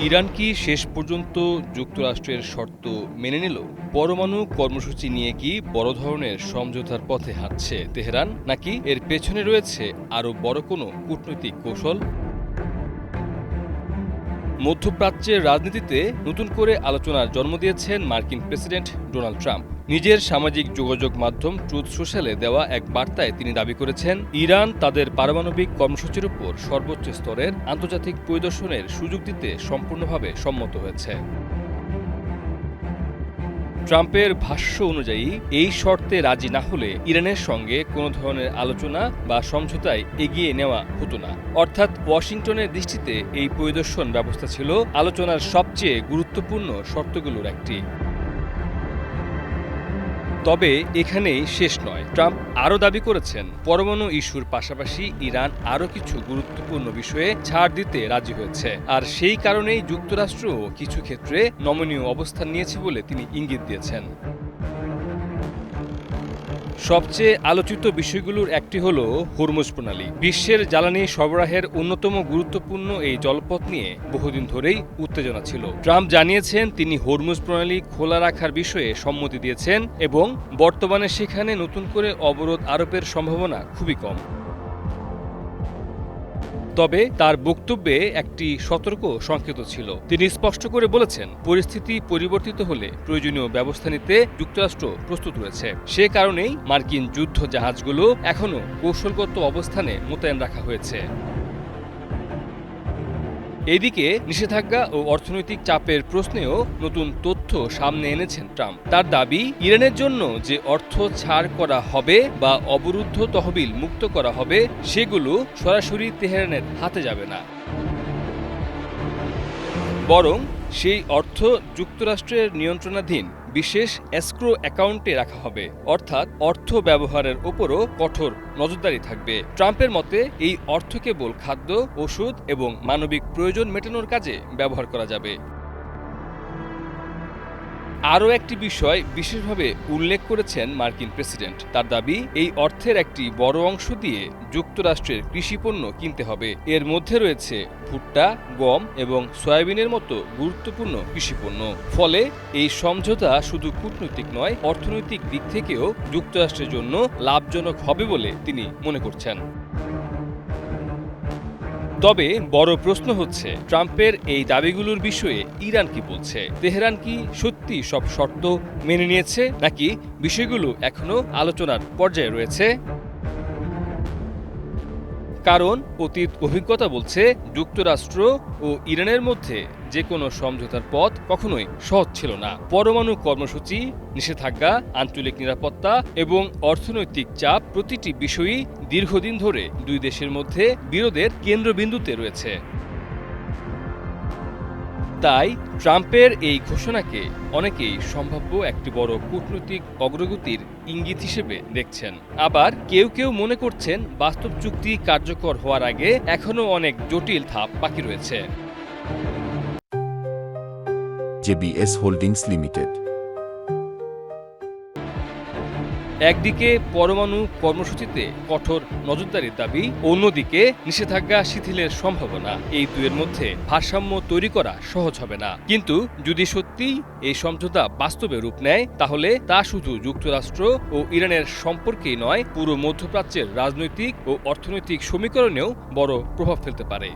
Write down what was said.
Iran কি শেষ পর্যন্ত যুক্তরাষ্ট্রের শর্ত মেনে নিল? পরমাণু কর্মসূচি নিয়ে কি বড় ধরনের সমঝোতার পথে হাঁটছে তেহরান, নাকি এর পেছনে রয়েছে আরও বড় কোনো কূটনৈতিক কৌশল? মধ্যপ্রাচ্যের রাজনীতিতে নতুন করে আলোচনার জন্ম দিয়েছেন মার্কিন প্রেসিডেন্ট ডোনাল্ড ট্রাম্প। নিজের সামাজিক যোগাযোগ মাধ্যম ট্রুথ সোশ্যালে দেওয়া এক বার্তায় তিনি দাবি করেছেন, ইরান তাদের পারমাণবিক কর্মসূচির উপর সর্বোচ্চ স্তরের আন্তর্জাতিক পরিদর্শনের সুযোগ দিতে সম্পূর্ণভাবে সম্মত হয়েছে। ট্রাম্পের ভাষ্য অনুযায়ী এই শর্তে রাজি না হলে ইরানের সঙ্গে কোনো ধরনের আলোচনা বা সমঝোতায় এগিয়ে নেওয়া হতো না। অর্থাৎ ওয়াশিংটনের দৃষ্টিতে এই পরিদর্শন ব্যবস্থা ছিল আলোচনার সবচেয়ে গুরুত্বপূর্ণ শর্তগুলোর একটি। তবে এখানেই শেষ নয়। ট্রাম্প আরও দাবি করেছেন, পরমাণু ইস্যুর পাশাপাশি ইরান আরও কিছু গুরুত্বপূর্ণ বিষয়ে ছাড় দিতে রাজি হয়েছে। আর সেই কারণেই যুক্তরাষ্ট্রও কিছু ক্ষেত্রে নমনীয় অবস্থান নিয়েছে বলে তিনি ইঙ্গিত দিয়েছেন। সবচেয়ে আলোচিত বিষয়গুলোর একটি হল হরমুজ প্রণালী। বিশ্বের জ্বালানি সরবরাহের অন্যতম গুরুত্বপূর্ণ এই জলপথ নিয়ে বহুদিন ধরেই উত্তেজনা ছিল। ট্রাম্প জানিয়েছেন তিনি হরমুজ প্রণালী খোলা রাখার বিষয়ে সম্মতি দিয়েছেন এবং বর্তমানে সেখানে নতুন করে অবরোধ আরোপের সম্ভাবনা খুবই কম। তবে তার বক্তব্যে একটি সতর্ক সংকেত ছিল। তিনি স্পষ্ট করে বলেছেন, পরিস্থিতি পরিবর্তিত হলে প্রয়োজনীয় ব্যবস্থা নিতে যুক্তরাষ্ট্র প্রস্তুত রয়েছে। সে কারণেই মার্কিন যুদ্ধ জাহাজগুলো এখনও কৌশলগত অবস্থানে মোতায়েন রাখা হয়েছে। এদিকে নিষেধাজ্ঞা ও অর্থনৈতিক চাপের প্রশ্নেও নতুন তথ্য সামনে এনেছেন ট্রাম্প। তার দাবি, ইরানের জন্য যে অর্থ ছাড় করা হবে বা অবরুদ্ধ তহবিল মুক্ত করা হবে, সেগুলো সরাসরি তেহরানের হাতে যাবে না, বরং সেই অর্থ যুক্তরাষ্ট্রের নিয়ন্ত্রণাধীন বিশেষ এসক্রো অ্যাকাউন্টে রাখা হবে। অর্থাৎ অর্থ ব্যবহারের ওপরও কঠোর নজরদারি থাকবে। ট্রাম্পের মতে এই অর্থ কেবল খাদ্য, ওষুধ এবং মানবিক প্রয়োজন মেটানোর কাজে ব্যবহার করা যাবে। আরও একটি বিষয় বিশেষভাবে উল্লেখ করেছেন মার্কিন প্রেসিডেন্ট। তার দাবি, এই অর্থের একটি বড় অংশ দিয়ে যুক্তরাষ্ট্রের কৃষিপণ্য কিনতে হবে। এর মধ্যে রয়েছে ভুট্টা, গম এবং সয়াবিনের মতো গুরুত্বপূর্ণ কৃষিপণ্য। ফলে এই সমঝোতা শুধু কূটনৈতিক নয়, অর্থনৈতিক দিক থেকেও যুক্তরাষ্ট্রের জন্য লাভজনক হবে বলে তিনি মনে করছেন। তবে বড় প্রশ্ন হচ্ছে, ট্রাম্পের এই দাবিগুলোর বিষয়ে ইরান কি বলছে? তেহরান কি সত্যি সব শর্ত মেনে নিয়েছে, নাকি বিষয়গুলো এখনো আলোচনার পর্যায়ে রয়েছে? কারণ অতীত অভিজ্ঞতা বলছে, যুক্তরাষ্ট্র ও ইরানের মধ্যে যে কোনো সমঝোতার পথ কখনোই সহজ ছিল না। পরমাণু কর্মসূচি, নিষেধাজ্ঞা, আঞ্চলিক নিরাপত্তা এবং অর্থনৈতিক চাপ প্রতিটি বিষয়ই দীর্ঘদিন ধরে দুই দেশের মধ্যে বিরোধের কেন্দ্রবিন্দুতে রয়েছে। তাই ট্রাম্পের এই ঘোষণাকে অনেকেই সম্ভাব্য একটি বড় কূটনৈতিক অগ্রগতির ইঙ্গিত হিসেবে দেখছেন। আবার কেউ কেউ মনে করছেন, বাস্তব চুক্তি কার্যকর হওয়ার আগে এখনও অনেক জটিল ধাপ বাকি রয়েছে। JBS holdings limited. একদিকে পরমাণু কর্মসূচিতে কঠোর নজরদারির দাবি, অন্যদিকে নিষেধাজ্ঞা শিথিলের সম্ভাবনা। এই দুয়ের মধ্যে ভারসাম্য তৈরি করা সহজ হবে না। কিন্তু যদি সত্যিই এই সমঝোতা বাস্তবে রূপ নেয়, তাহলে তা শুধু যুক্তরাষ্ট্র ও ইরানের সম্পর্কেই নয়, পুরো মধ্যপ্রাচ্যের রাজনৈতিক ও অর্থনৈতিক সমীকরণেও বড় প্রভাব ফেলতে পারে।